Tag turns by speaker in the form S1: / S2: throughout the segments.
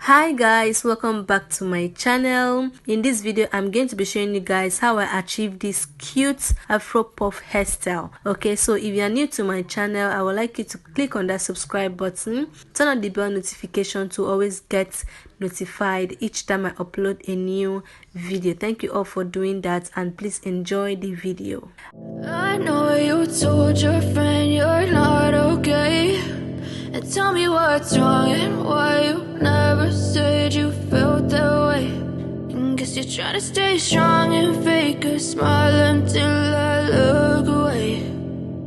S1: Hi guys, welcome back to my channel. In this video I'm going to be showing you guys how I achieved this cute afro puff hairstyle. Okay, so if you are new to my channel, I would like you to click on that subscribe button, turn on the bell notification to always get notified each time I upload a new video. Thank you all for doing that, and please enjoy the video.
S2: I know you told your friend you're not okay, and tell me what's wrong and why you never said you felt that way. And guess you're trying to stay strong and fake a smile until I look away.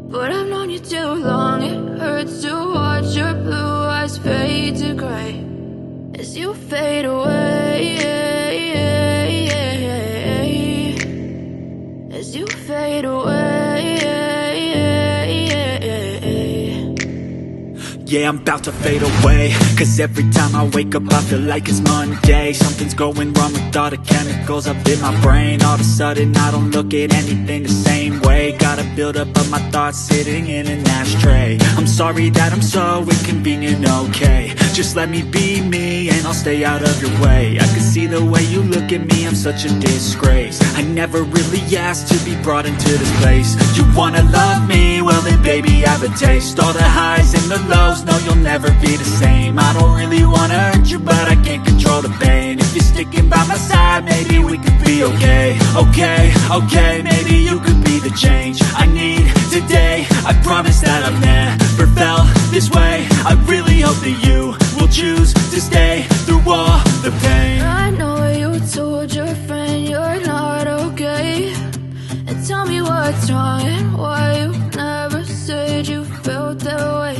S2: But I've known you too long, it hurts to watch your blue eyes fade to gray as you fade away, as you fade away.
S3: Yeah, I'm about to fade away, cause every time I wake up I feel like it's Monday. Something's going wrong with all the chemicals up in my brain. All of a sudden I don't look at anything the same way. Got a buildup of my thoughts sitting in an ashtray. I'm sorry that I'm so inconvenient, okay. Just let me be me and I'll stay out of your way. I can see the way you look at me, I'm such a disgrace. I never really asked to be brought into this place. You wanna love me? Well then baby I have a taste. All the highs and the lows, no, you'll never be the same. I don't really wanna hurt you, but I can't control the pain. If you're sticking by my side, maybe we could be okay. Okay, maybe you could be the change I need today. I promise that I've never felt this way. I really hope that you will choose to stay through all the pain.
S2: I know you told your friend you're not okay, and tell me what's wrong and why you never said you felt that way.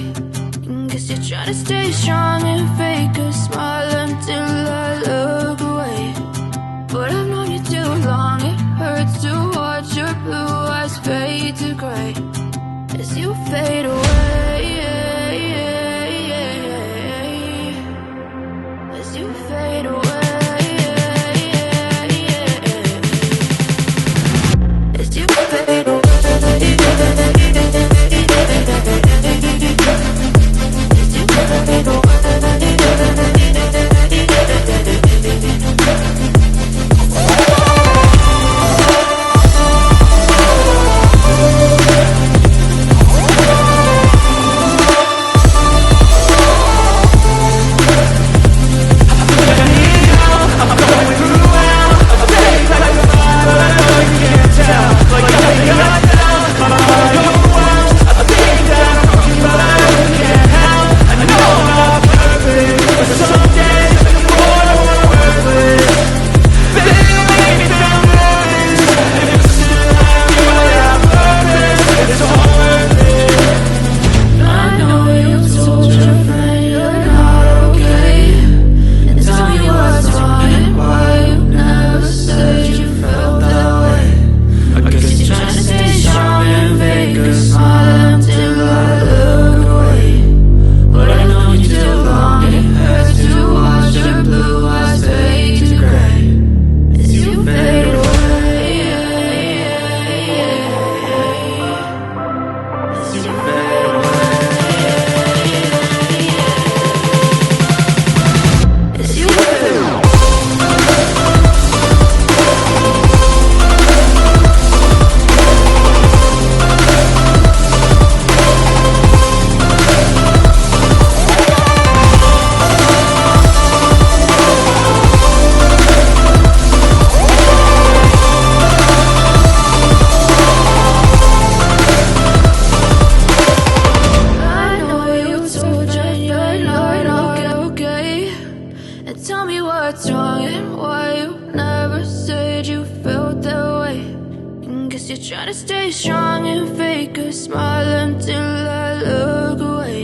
S2: Guess you're trying to stay strong and fake a smile until I look away. But I've known you too long, it hurts to watch your blue eyes fade to gray as you fade away, as you fade away, as you fade away. You're trying to stay strong and fake a smile until I look away.